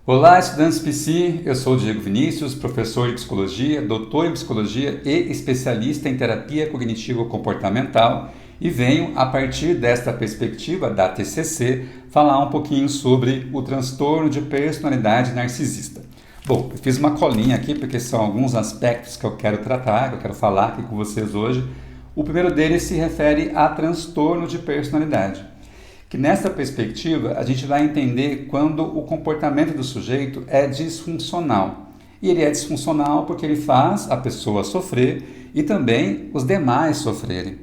Olá, estudantes PC, eu sou o Diego Vinícius, professor de psicologia, doutor em psicologia e especialista em terapia cognitivo-comportamental e venho, a partir desta perspectiva da TCC, falar um pouquinho sobre o transtorno de personalidade narcisista. Bom, eu fiz uma colinha aqui porque são alguns aspectos que eu quero tratar, que eu quero falar aqui com vocês hoje. O primeiro deles se refere a transtorno de personalidade. Que nessa perspectiva a gente vai entender quando o comportamento do sujeito é disfuncional. E ele é disfuncional porque ele faz a pessoa sofrer e também os demais sofrerem.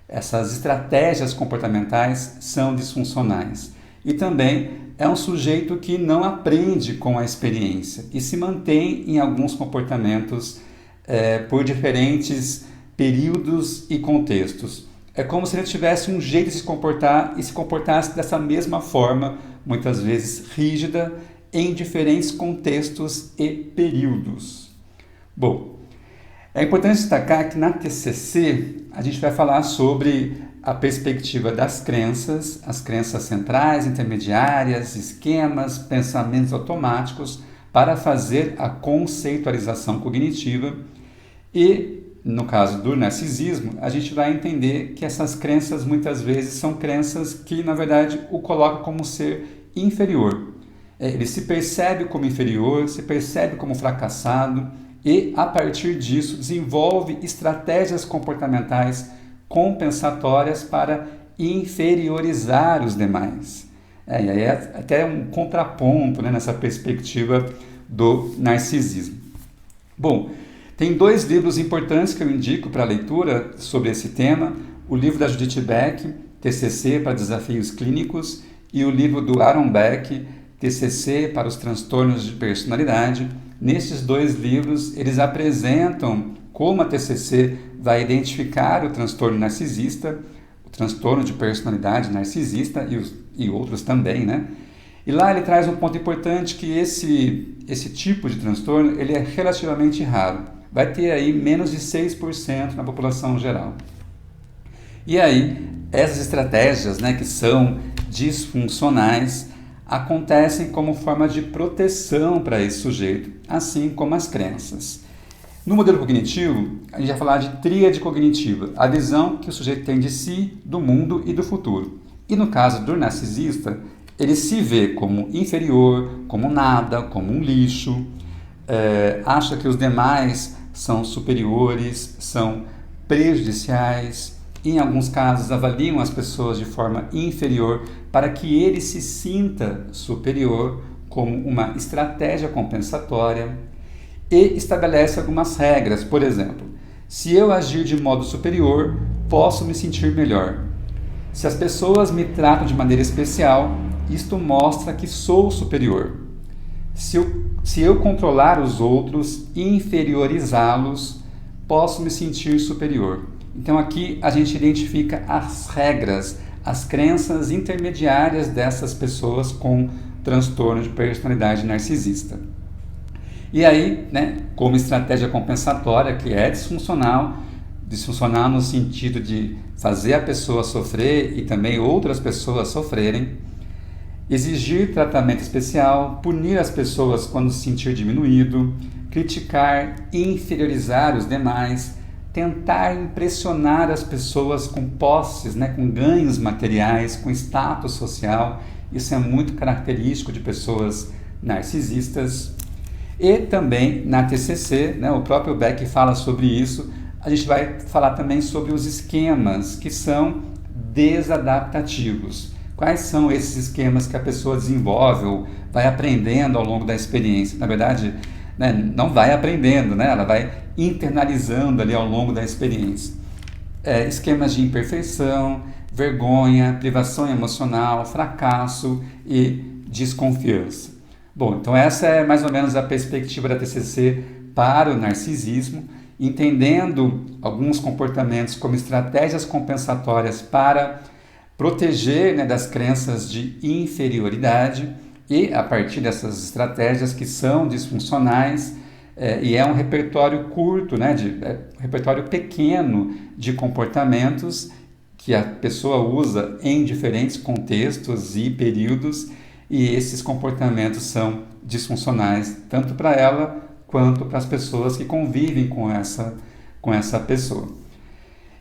Essas estratégias comportamentais são disfuncionais. E também é um sujeito que não aprende com a experiência e se mantém em alguns comportamentos por diferentes períodos e contextos. É como se ele tivesse um jeito de se comportar e se comportasse dessa mesma forma, muitas vezes rígida, em diferentes contextos e períodos. Bom, é importante destacar que na TCC a gente vai falar sobre a perspectiva das crenças, as crenças centrais, intermediárias, esquemas, pensamentos automáticos, para fazer a conceitualização cognitiva e no caso do narcisismo, a gente vai entender que essas crenças muitas vezes são crenças que, na verdade, o colocam como ser inferior. Ele se percebe como inferior, se percebe como fracassado e, a partir disso, desenvolve estratégias comportamentais compensatórias para inferiorizar os demais. E aí é até um contraponto, né, nessa perspectiva do narcisismo. Bom, tem dois livros importantes que eu indico para a leitura sobre esse tema. O livro da Judith Beck, TCC para Desafios Clínicos, e o livro do Aaron Beck, TCC para os Transtornos de Personalidade. Nesses dois livros, eles apresentam como a TCC vai identificar o transtorno narcisista, o transtorno de personalidade narcisista e outros também, né? E lá ele traz um ponto importante que esse tipo de transtorno ele é relativamente raro. Vai ter aí menos de 6% na população geral. E aí, essas estratégias, né, que são disfuncionais, acontecem como forma de proteção para esse sujeito, assim como as crenças. No modelo cognitivo, a gente vai falar de tríade cognitiva, a visão que o sujeito tem de si, do mundo e do futuro. E no caso do narcisista, ele se vê como inferior, como nada, como um lixo, acha que os demais são superiores, são prejudiciais, em alguns casos avaliam as pessoas de forma inferior para que ele se sinta superior como uma estratégia compensatória e estabelece algumas regras. Por exemplo, se eu agir de modo superior, posso me sentir melhor. Se as pessoas me tratam de maneira especial, isto mostra que sou superior. Se eu controlar os outros e inferiorizá-los, posso me sentir superior. Então aqui a gente identifica as regras, as crenças intermediárias dessas pessoas com transtorno de personalidade narcisista. E aí, né, como estratégia compensatória, que é disfuncional no sentido de fazer a pessoa sofrer e também outras pessoas sofrerem, exigir tratamento especial, punir as pessoas quando se sentir diminuído, criticar e inferiorizar os demais, tentar impressionar as pessoas com posses, né, com ganhos materiais, com status social. Isso é muito característico de pessoas narcisistas. E também na TCC, né, o próprio Beck fala sobre isso. A gente vai falar também sobre os esquemas que são desadaptativos. Quais são esses esquemas que a pessoa desenvolve ou vai aprendendo ao longo da experiência? Na verdade, né, não vai aprendendo, né? Ela vai internalizando ali ao longo da experiência. Esquemas de imperfeição, vergonha, privação emocional, fracasso e desconfiança. Bom, então essa é mais ou menos a perspectiva da TCC para o narcisismo, entendendo alguns comportamentos como estratégias compensatórias para proteger, né, das crenças de inferioridade e a partir dessas estratégias que são disfuncionais e é um repertório curto, né, um repertório pequeno de comportamentos que a pessoa usa em diferentes contextos e períodos e esses comportamentos são disfuncionais, tanto para ela quanto para as pessoas que convivem com essa pessoa.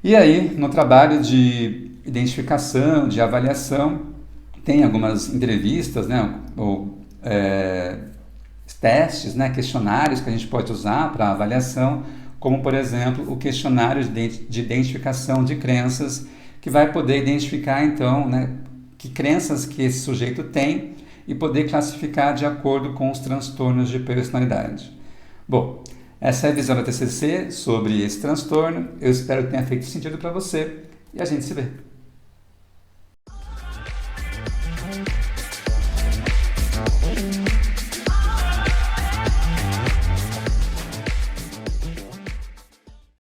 E aí, no trabalho de identificação, de avaliação, tem algumas entrevistas, né, ou testes, né, questionários que a gente pode usar para avaliação, como, por exemplo, o questionário de identificação de crenças, que vai poder identificar, então, né, que crenças que esse sujeito tem e poder classificar de acordo com os transtornos de personalidade. Bom, essa é a visão da TCC sobre esse transtorno. Eu espero que tenha feito sentido para você e a gente se vê.